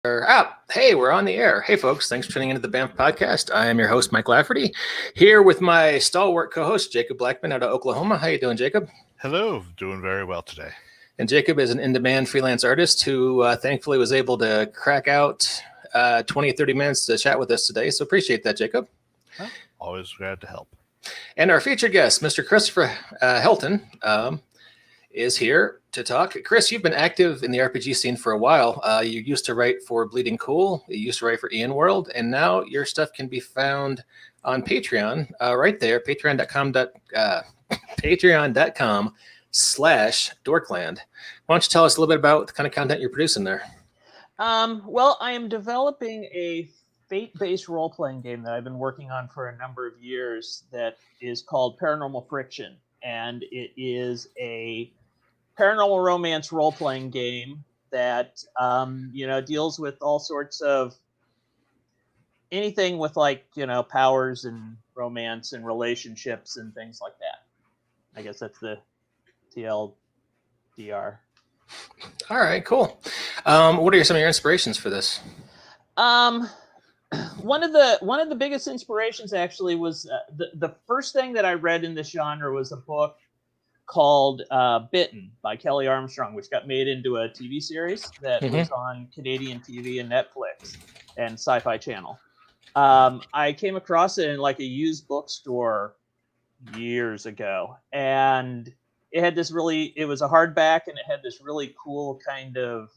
Hey, we're on the air. Hey, folks. Thanks for tuning into the BAMF podcast. I am your host, Mike Lafferty, here with my stalwart co-host, Jacob Blackman out of Oklahoma. How you doing, Jacob? Hello. Doing very well today. And Jacob is an in-demand freelance artist who thankfully was able to crack out 20, 30 minutes to chat with us today. So appreciate that, Jacob. Well, always glad to help. And our featured guest, Mr. Christopher Helton, is here to talk. Chris, you've been active in the RPG scene for a while. You used to write for Bleeding Cool. You used to write for Ian World, and now your stuff can be found on Patreon, right there, patreon.com/dorkland. Why don't you tell us a little bit about the kind of content you're producing there? Well, I am developing a fate-based role-playing game that I've been working on for a number of years that is called Paranormal Friction, and it is a paranormal romance role-playing game that deals with all sorts of anything with powers and romance and relationships and things like that. I guess that's the TLDR. All right, cool. What are some of your inspirations for this? One of the biggest inspirations actually was the first thing that I read in this genre was a book called Bitten by Kelly Armstrong, which got made into a TV series that was on Canadian TV and Netflix and Sci-Fi Channel. I came across it in a used bookstore years ago, and it had this it was a hardback, and it had this really cool kind of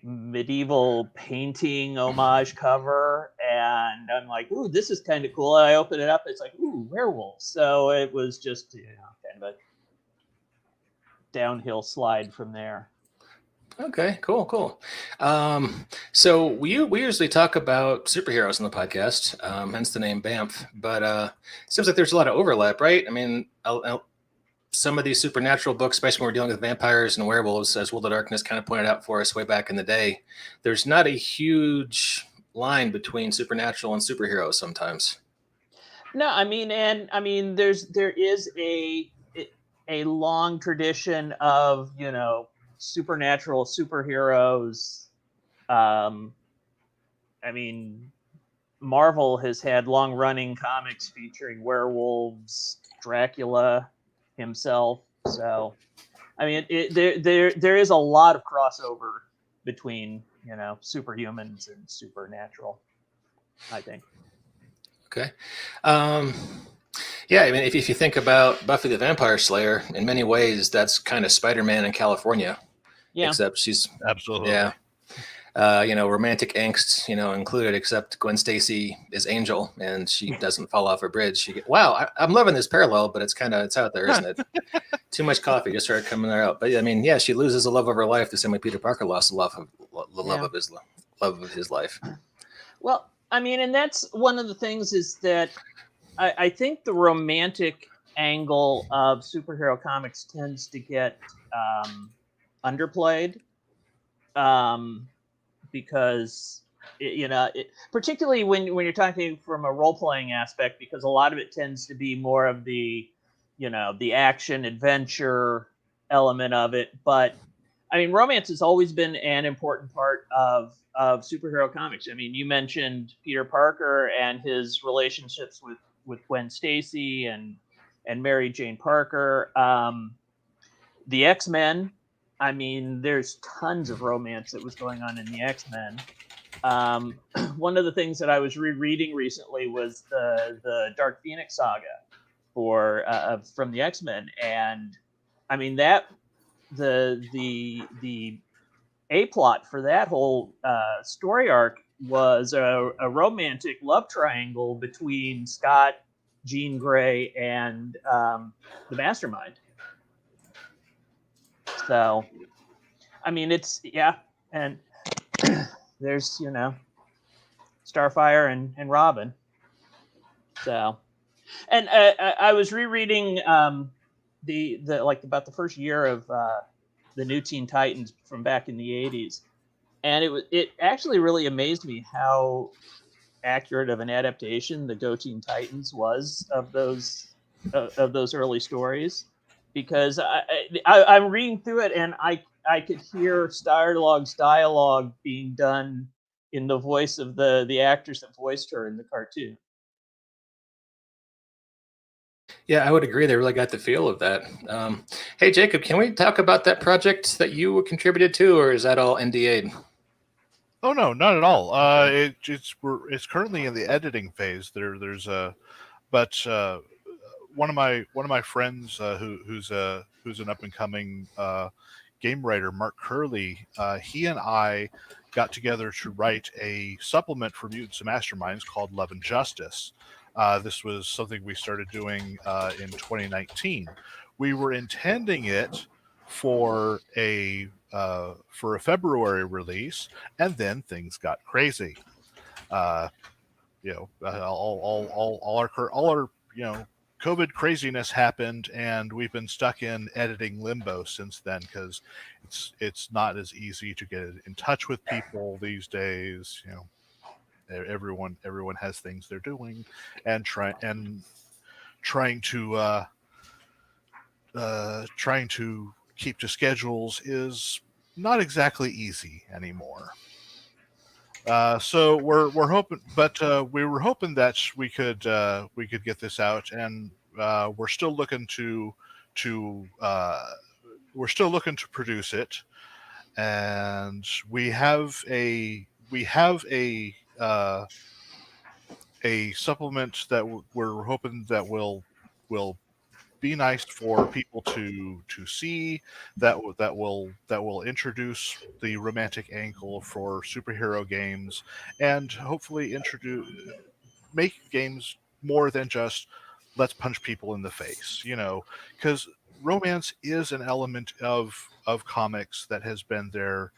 medieval painting homage cover, and I'm like, ooh, this is kind of cool. And I open it up, it's like, ooh, werewolves. So it was just kind of a downhill slide from there. Okay, cool. So we usually talk about superheroes on the podcast, hence the name BAMF, but it seems like there's a lot of overlap, right? I mean, some of these supernatural books, especially when we're dealing with vampires and werewolves, as World of Darkness kind of pointed out for us way back in the day, there's not a huge line between supernatural and superheroes sometimes. No, there is a long tradition of, supernatural superheroes. Marvel has had long-running comics featuring werewolves, Dracula himself. So, there is a lot of crossover between superhumans and supernatural, I think. Okay. Yeah, if you think about Buffy the Vampire Slayer, in many ways that's kind of Spider-Man in California. Yeah. Except she's absolutely. Yeah. Romantic angst, included, except Gwen Stacy is Angel and she doesn't fall off a bridge. I'm loving this parallel, but it's out there, isn't it? Too much coffee just started coming out. But she loses the love of her life the same way Peter Parker lost the love of his life. Well, and that's one of the things is that I think the romantic angle of superhero comics tends to get underplayed. Because particularly when you're talking from a role-playing aspect, because a lot of it tends to be more of the the action adventure element of it. But romance has always been an important part of superhero comics. You mentioned Peter Parker and his relationships with Gwen Stacy and Mary Jane Parker. The X-Men. There's tons of romance that was going on in the X-Men. One of the things that I was rereading recently was the Dark Phoenix saga from the X-Men, and that the A plot for that whole story arc was a romantic love triangle between Scott, Jean Grey, and the Mastermind. So, it's, and there's, Starfire and Robin. So, and I was rereading about the first year of the New Teen Titans from back in the 80s, and it actually really amazed me how accurate of an adaptation the Go Teen Titans was of those early stories. Because I'm reading through it and I could hear Starlog's dialogue being done in the voice of the actors that voiced her in the cartoon. Yeah, I would agree. They really got the feel of that. Hey, Jacob, can we talk about that project that you contributed to, or is that all NDA'd? Oh no, not at all. It's currently in the editing phase. There's a but one of my friends who's an up and coming game writer, Mark Curley. He and I got together to write a supplement for Mutants and Masterminds called Love and Justice. This was something we started doing in 2019. We were intending it for a February release, and then things got crazy. Uh, all our COVID craziness happened, and we've been stuck in editing limbo since then because it's not as easy to get in touch with people these days. Everyone has things they're doing, and trying to keep to schedules is not exactly easy anymore. So we're hoping, but we were hoping that we could get this out, and we're still looking to we're still looking to produce it, and we have a supplement that we're hoping that will be nice for people to see, that will introduce the romantic angle for superhero games, and hopefully introduce make games more than just let's punch people in the face, because romance is an element of comics that has been there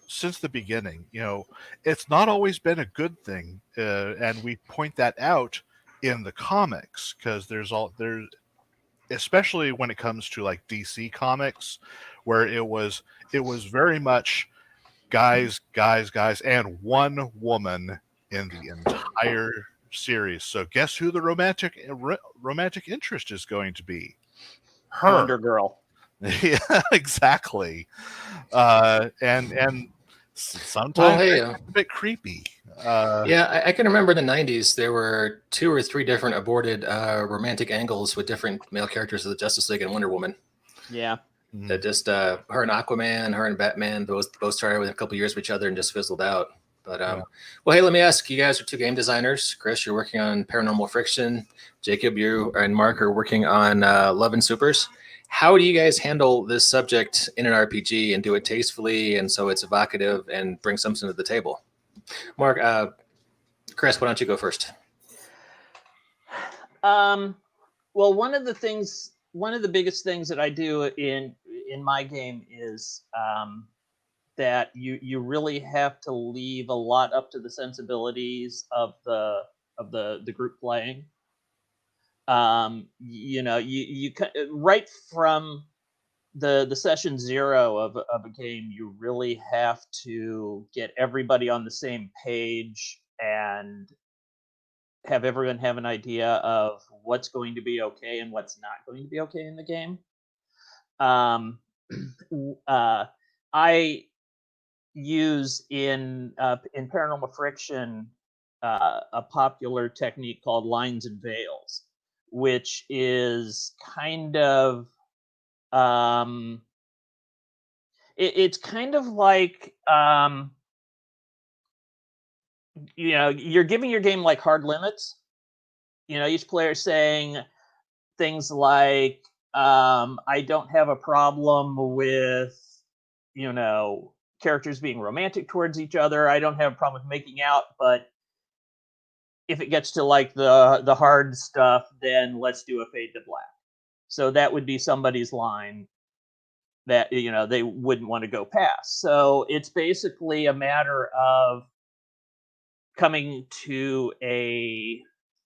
since the beginning. It's not always been a good thing, and we point that out in the comics because there's especially when it comes to like DC Comics, where it was very much guys, guys, guys, and one woman in the entire series. So guess who the romantic interest is going to be? Her. Wonder Girl. Yeah, exactly. And sometimes Well, hey, it's a bit creepy. yeah, I can remember in the '90s there were 2 or 3 different aborted romantic angles with different male characters of the Justice League and Wonder Woman. Yeah. That just her and Aquaman, her and Batman both started with a couple years of each other and just fizzled out. But Yeah. well, hey, let me ask. You guys are 2 game designers. Chris, you're working on Paranormal Friction. Jacob, you and Mark are working on Love and Supers. How do you guys handle this subject in an RPG and do it tastefully and so it's evocative and bring something to the table? Mark, Chris, why don't you go first? Well, one of the biggest things that I do in my game is that you really have to leave a lot up to the sensibilities of the group playing. You right from the session 0 of a game, you really have to get everybody on the same page and have everyone have an idea of what's going to be okay and what's not going to be okay in the game. Um, I use in Paranormal Friction a popular technique called lines and veils, which is kind of it's kind of like you're giving your game like hard limits. Each player saying things like, I don't have a problem with, characters being romantic towards each other. I don't have a problem with making out, but if it gets to like the hard stuff, then let's do a fade to black. So that would be somebody's line that they wouldn't want to go past. So it's basically a matter of coming to a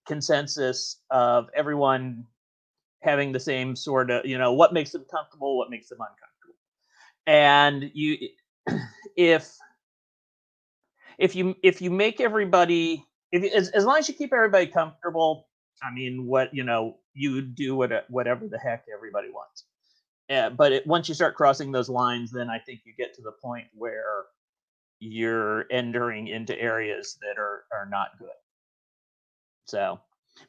consensus of everyone having the same sort of, what makes them comfortable, what makes them uncomfortable. And if you make everybody, as long as you keep everybody comfortable, I mean, you do whatever the heck everybody wants. But once you start crossing those lines, then I think you get to the point where you're entering into areas that are not good. So,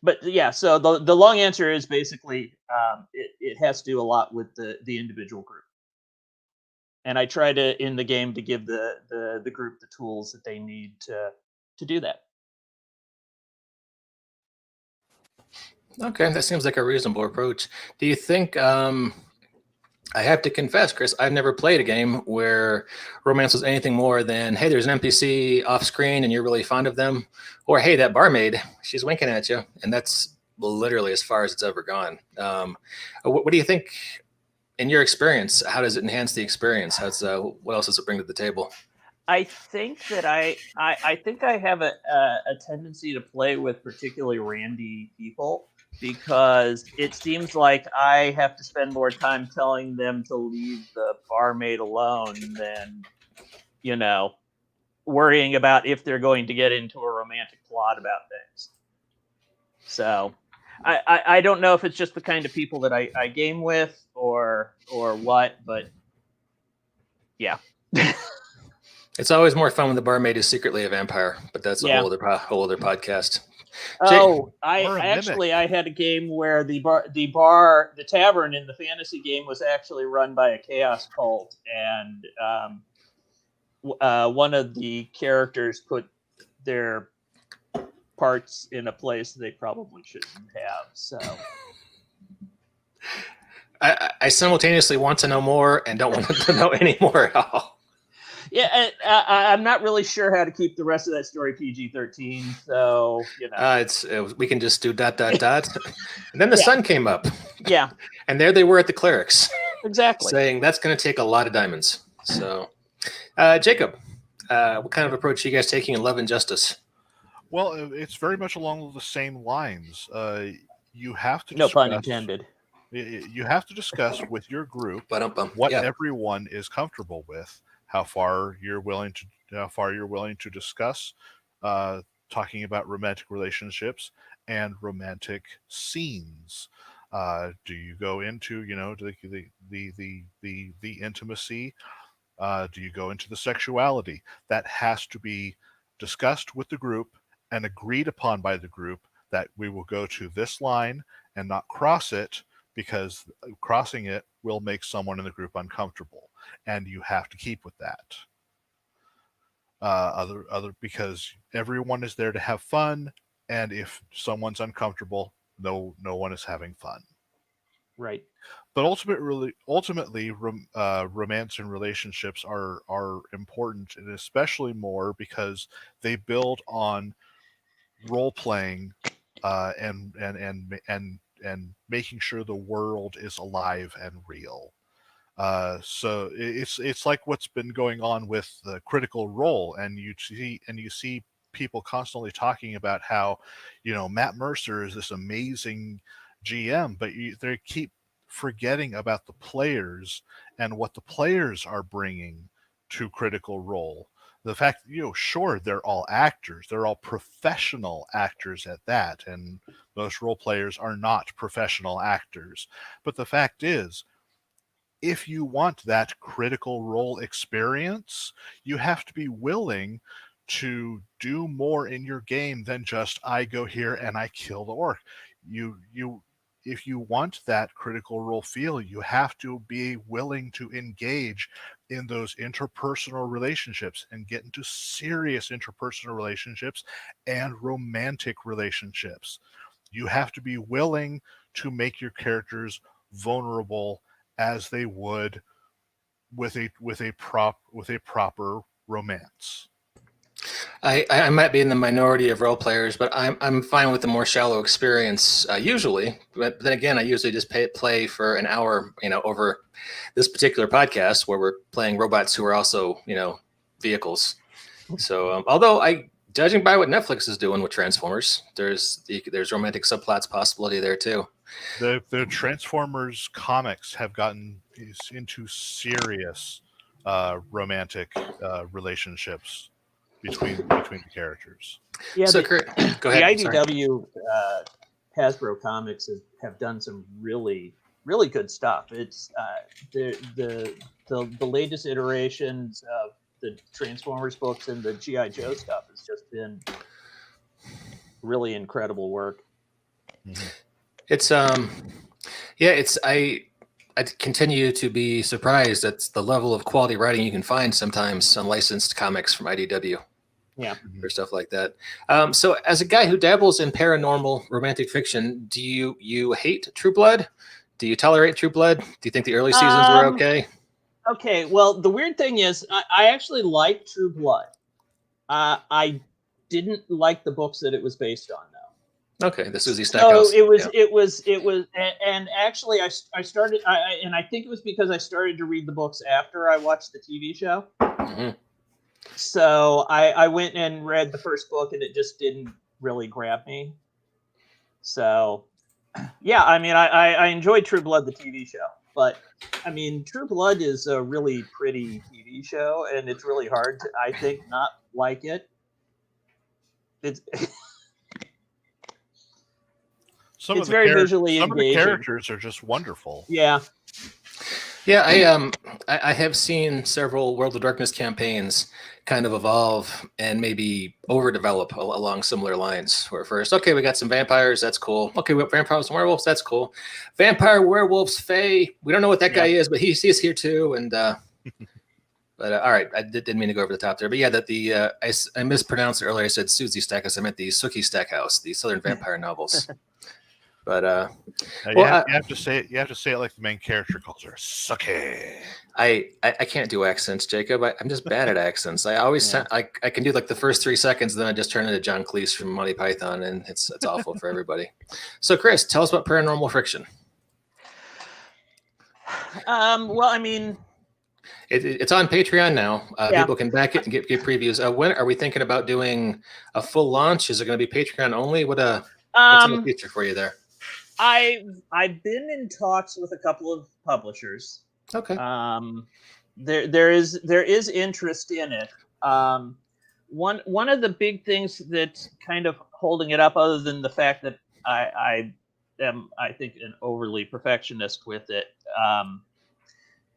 but yeah, so the long answer is basically it has to do a lot with the individual group, and I try to in the game to give the group the tools that they need to do that. Okay, that seems like a reasonable approach. Do you think? I have to confess, Chris, I've never played a game where romance was anything more than, hey, there's an NPC off screen and you're really fond of them, or hey, that barmaid, she's winking at you, and that's literally as far as it's ever gone. What do you think, in your experience? How does it enhance the experience? What else does it bring to the table? I think that I think I have a tendency to play with particularly randy people because it seems like I have to spend more time telling them to leave the barmaid alone than, you know, worrying about if they're going to get into a romantic plot about things. So I don't know if it's just the kind of people that I game with or what, but yeah. It's always more fun when the barmaid is secretly a vampire, but that's a Yeah. whole other podcast. Oh, Or a actually mimic. I had a game where the tavern in the fantasy game was actually run by a chaos cult, and one of the characters put their parts in a place they probably shouldn't have. So I simultaneously want to know more and don't want to know any more at all. yeah, I'm not really sure how to keep the rest of that story PG-13. So We can just do ... And then the Yeah. sun came up, Yeah, and there they were at the clerics, exactly. saying that's going to take a lot of diamonds. So, Jacob, what kind of approach are you guys taking in Love and Justice? Well, it's very much along the same lines. You have to No pun discuss. intended. You have to discuss with your group Ba-dum-bum. what Yeah. everyone is comfortable with, how far you're willing to discuss, talking about romantic relationships and romantic scenes. Do you go into the intimacy? Do you go into the sexuality? That has to be discussed with the group and agreed upon by the group that we will go to this line and not cross it, because crossing it will make someone in the group uncomfortable, and you have to keep with that. Because everyone is there to have fun, and if someone's uncomfortable, no one is having fun. Right. But ultimately, romance and relationships are important, and especially more because they build on role playing, and making sure the world is alive and real. So it's like what's been going on with the Critical Role, and you see people constantly talking about how, Matt Mercer is this amazing GM, but they keep forgetting about the players and what the players are bringing to Critical Role. The fact, sure, they're all actors, they're all professional actors at that, and most role players are not professional actors. But the fact is, if you want that Critical Role experience, you have to be willing to do more in your game than just I go here and I kill the orc. If you want that Critical Role feel, you have to be willing to engage in those interpersonal relationships and get into serious interpersonal relationships and romantic relationships. You have to be willing to make your characters vulnerable as they would with a proper romance. I might be in the minority of role players, but I'm fine with the more shallow experience usually. But then again, I usually just play for an hour, over this particular podcast where we're playing robots who are also, vehicles. So although judging by what Netflix is doing with Transformers, there's romantic subplots possibility there too. The Transformers comics have gotten into serious romantic relationships between the characters. Yeah. So The go ahead. IDW Hasbro comics have done some really, really good stuff. It's the latest iterations of the Transformers books and the G.I. Joe stuff has just been really incredible work. It's I continue to be surprised at the level of quality writing you can find sometimes on licensed comics from IDW. Yeah. Or stuff like that. So as a guy who dabbles in paranormal romantic fiction, do you hate True Blood? Do you tolerate True Blood? Do you think the early seasons were okay? Okay, well, the weird thing is I actually like True Blood. I didn't like the books that it was based on, though. Okay, the Susie Stackhouse. So it was, and actually I started, and I think it was because I started to read the books after I watched the TV show. Mm-hmm. So I went and read the first book, and it just didn't really grab me. So, yeah, I mean, I enjoyed True Blood, the TV show, but I mean, True Blood is a really pretty TV show, and it's really hard to, I think, not like it. It's it's very visually engaging. Some of the characters are just wonderful. Yeah. Yeah, I have seen several World of Darkness campaigns kind of evolve and maybe overdevelop along similar lines. Where first, okay, we got some vampires, that's cool. Okay, we have vampires and werewolves, that's cool. Vampire, werewolves, fae, we don't know what that guy is, but he's here too. And but all right, I didn't mean to go over the top there. But yeah, I mispronounced it earlier. I said Susie Stackhouse. I meant the Sookie Stackhouse, the Southern vampire novels. But you have to say it. You have to say it like the main character calls her Sucky. I can't do accents, Jacob. I'm just bad at accents. I always I can do like the first 3 seconds, then I just turn into John Cleese from Monty Python, and it's awful for everybody. So, Chris, tell us about paranormal fiction. Well, I mean, it's on Patreon now. People can back it and get previews. When are we thinking about doing a full launch? Is it going to be Patreon only? What's in the future for you there? I've been in talks with a couple of publishers. Okay. There is interest in it. One of the big things that's kind of holding it up, other than the fact that I am, I think, an overly perfectionist with it,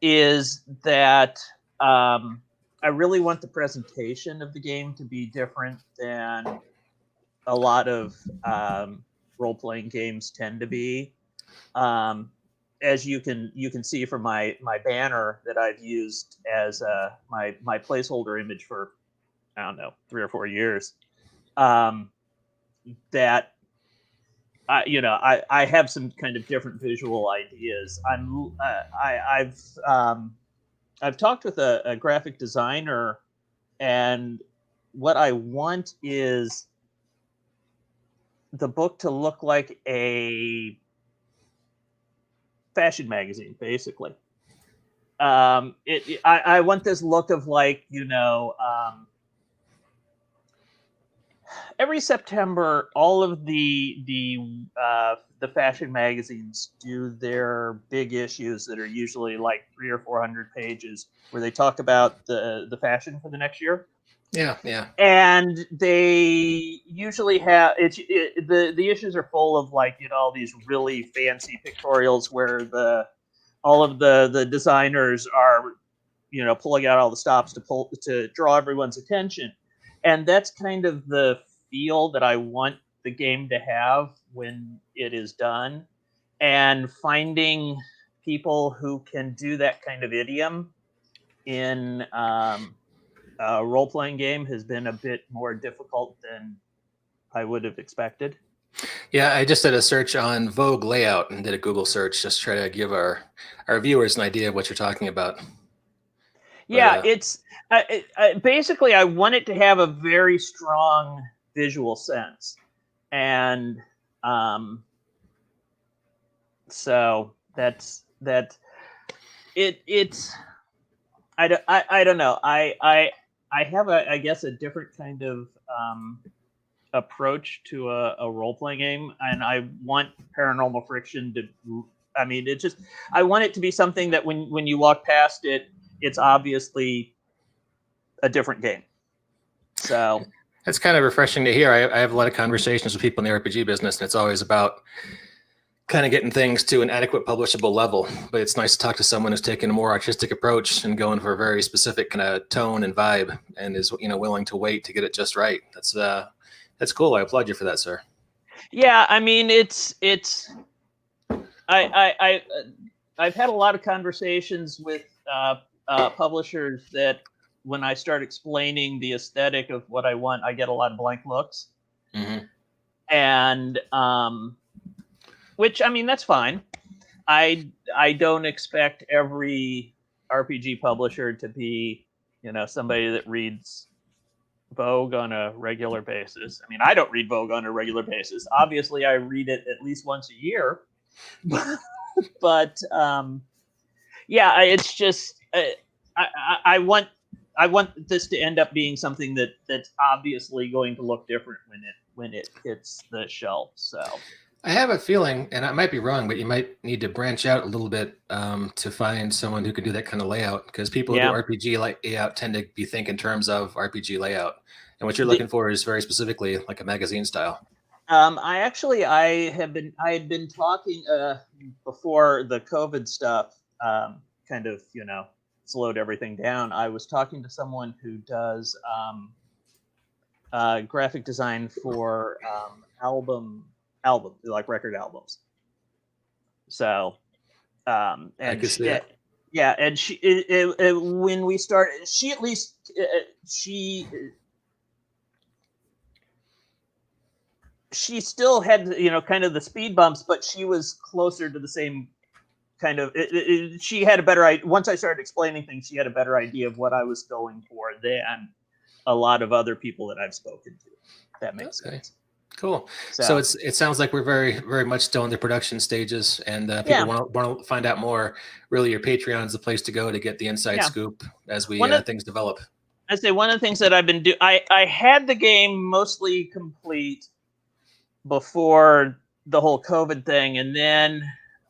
is that I really want the presentation of the game to be different than a lot of role-playing games tend to be. As you can see from my banner that I've used as my placeholder image for, I don't know, 3 or 4 years, that I have some kind of different visual ideas. I've talked with a graphic designer, and what I want is the book to look like a fashion magazine, basically. I want this look of, like, every September, all of the fashion magazines do their big issues that are usually like 300 or 400 pages, where they talk about the fashion for the next year. Yeah. And they usually have the issues are full of, like, all these really fancy pictorials where all of the designers are, pulling out all the stops to draw everyone's attention. And that's kind of the feel that I want the game to have when it is done. And finding people who can do that kind of idiom in a role-playing game has been a bit more difficult than I would have expected. Yeah, I just did a search on Vogue layout and did a Google search just to try to give our viewers an idea of what you're talking about. Yeah, it's basically, I want it to have a very strong visual sense, and so that's it. It's I don't know. I have I guess a different kind of approach to a role-playing game, and I want paranormal friction to, I mean, it just, I want it to be something that when you walk past it, it's obviously a different game. So it's kind of refreshing to hear. I have a lot of conversations with people in the RPG business, and it's always about kind of getting things to an adequate publishable level. But it's nice to talk to someone who's taking a more artistic approach and going for a very specific kind of tone and vibe, and is willing to wait to get it just right. That's cool. I applaud you for that, sir. Yeah, I mean, I've had a lot of conversations with publishers that when I start explaining the aesthetic of what I want, I get a lot of blank looks. Mm-hmm. And which, I mean, that's fine. I don't expect every RPG publisher to be, somebody that reads Vogue on a regular basis. I mean, I don't read Vogue on a regular basis. Obviously, I read it at least once a year. But yeah, it's just I want this to end up being something that's obviously going to look different when it hits the shelf. So I have a feeling, and I might be wrong, but you might need to branch out a little bit to find someone who can do that kind of layout, because people who do RPG layout tend to be think in terms of RPG layout, and what you're looking for is very specifically like a magazine style. I had been talking before the COVID stuff kind of slowed everything down. I was talking to someone who does graphic design for albums, like record albums. So and I could see that. Yeah, and when we started, she at least she still had kind of the speed bumps, but she was closer to the same kind of she had a better idea. Once I started explaining things, she had a better idea of what I was going for than a lot of other people that I've spoken to. That makes sense. Cool. So it sounds like we're very, very much still in the production stages, and people want to find out more. Really, your Patreon is the place to go to get the inside scoop as things develop. I say one of the things that I've been doing. I had the game mostly complete before the whole COVID thing, and then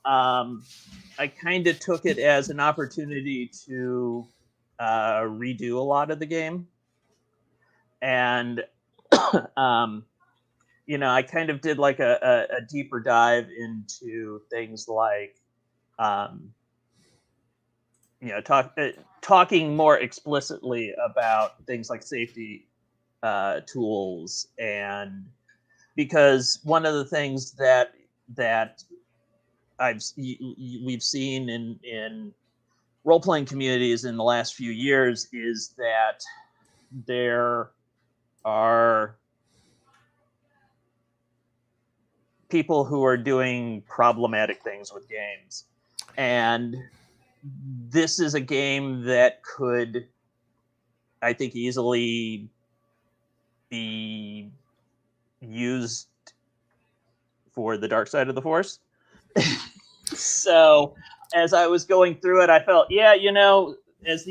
I kind of took it as an opportunity to redo a lot of the game, and I kind of did like a deeper dive into things like talking more explicitly about things like safety tools, and because one of the things that we've seen in role-playing communities in the last few years is that there are people who are doing problematic things with games, and this is a game that could, I think, easily be used for the dark side of the Force. So as I was going through it, I felt, as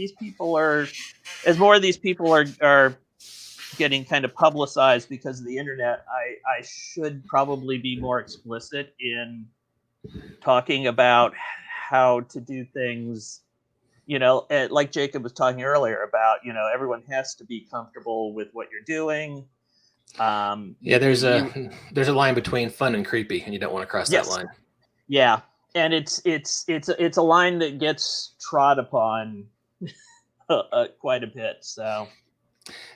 more of these people are getting kind of publicized because of the internet, I should probably be more explicit in talking about how to do things, like Jacob was talking earlier about, everyone has to be comfortable with what you're doing. There's a line between fun and creepy, and you don't want to cross that line. Yeah, and it's a line that gets trod upon quite a bit. So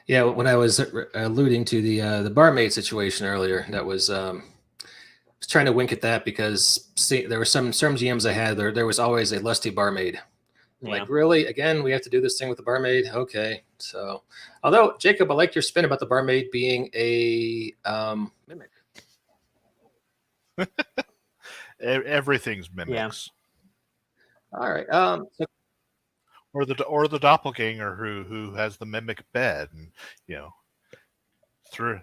yeah, when I was alluding to the barmaid situation earlier, that was trying to wink at that, because there were some GMs I had there was always a lusty barmaid. Like, really? Again, we have to do this thing with the barmaid? Okay. So, although, Jacob, I like your spin about the barmaid being a mimic. Everything's mimics. Yeah. All right. Or the doppelganger who has the mimic bed, and through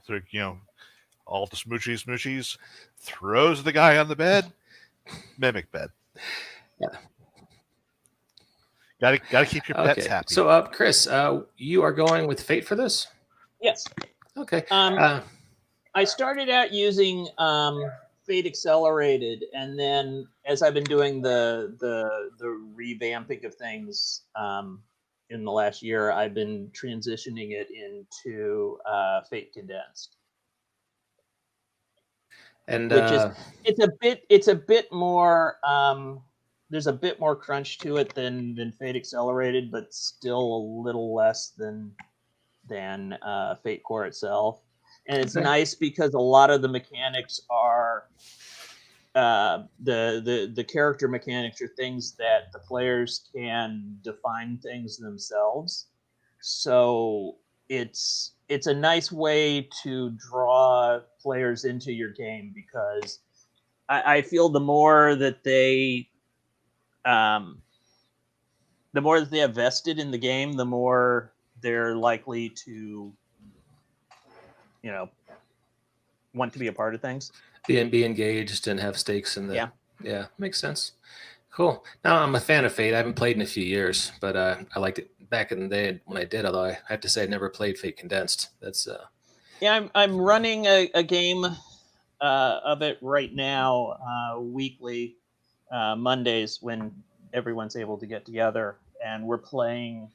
all the smoochies throws the guy on the bed, mimic bed. Yeah. Gotta keep your pets happy. So, Chris, you are going with Fate for this? Yes. Okay. I started out using Fate Accelerated, and then as I've been doing the revamping of things in the last year, I've been transitioning it into Fate Condensed. And which is it's a bit more. There's a bit more crunch to it than Fate Accelerated, but still a little less than Fate Core itself. And it's Okay. nice because a lot of the mechanics are the character mechanics are things that the players can define things themselves. So it's a nice way to draw players into your game, because I feel the more that they have vested in the game, the more they're likely to, want to be a part of things. Be engaged and have stakes in the. Yeah. Yeah, makes sense. Cool. Now I'm a fan of Fate. I haven't played in a few years, but I liked it back in the day when I did. Although I have to say I never played Fate Condensed. That's Yeah, I'm running a game of it right now, weekly, Mondays, when everyone's able to get together, and we're playing.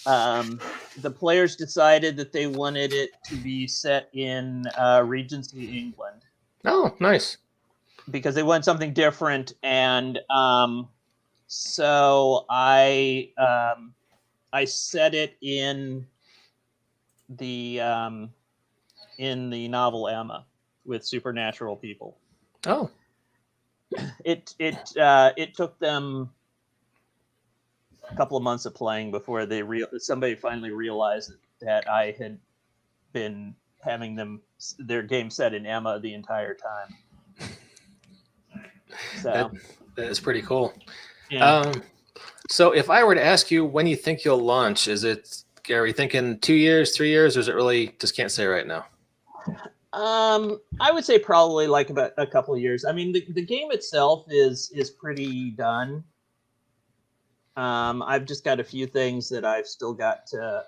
The players decided that they wanted it to be set in Regency, England, oh nice. because they want something different, and so I set it in the novel Emma with supernatural people. Oh, It took them a couple of months of playing before somebody finally realized that I had been having their game set in Emma the entire time. So that is pretty cool. yeah. So if I were to ask you when you think you'll launch, are you thinking 2 years, 3 years, or is it really just can't say right now? I would say probably like about a couple of years. I mean, the game itself is pretty done. I've just got a few things that I've still got to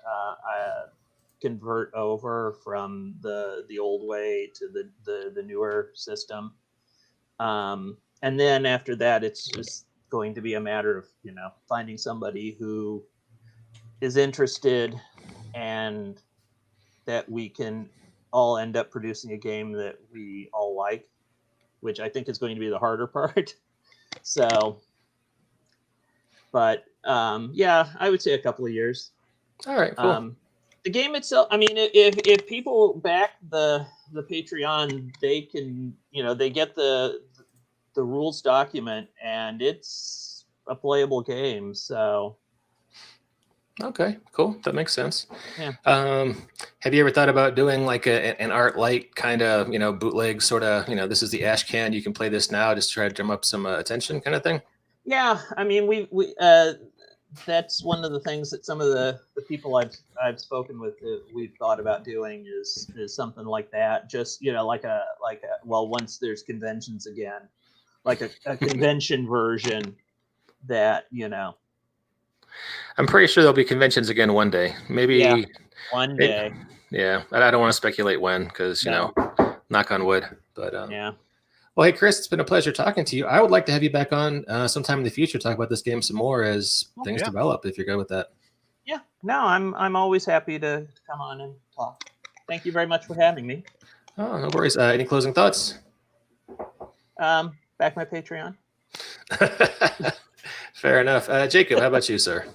convert over from the old way to the newer system. And then after that, it's just going to be a matter of, finding somebody who is interested, and that we can all end up producing a game that we all like, which I think is going to be the harder part. So, but yeah, I would say a couple of years. All right, cool. The game itself, I mean, if people back the Patreon, they can, they get the rules document, and it's a playable game. So Okay, cool. That makes sense. yeah. Have you ever thought about doing like an art light kind of, bootleg sort of, this is the ash can, you can play this now, just try to drum up some attention kind of thing? Yeah, I mean, we that's one of the things that some of the people I've spoken with, we've thought about doing is something like that. Just like a well, once there's conventions again, like a convention version that I'm pretty sure there'll be conventions again one day. Maybe Yeah, one day. Yeah, I don't want to speculate when, because No. knock on wood. But Yeah. well, hey Chris, it's been a pleasure talking to you. I would like to have you back on sometime in the future, talk about this game some more as things yeah. develop. If you're good with that. Yeah. No, I'm always happy to come on and talk. Thank you very much for having me. Oh, no worries. Any closing thoughts? Back my Patreon. Fair enough. Jacob, how about you, sir?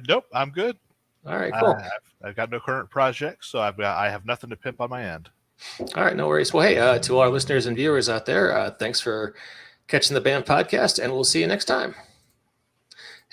Nope, I'm good. All right, cool. I've got no current projects, so I have nothing to pimp on my end. All right, no worries. Well, hey, to all our listeners and viewers out there, thanks for catching the BAM podcast, and we'll see you next time.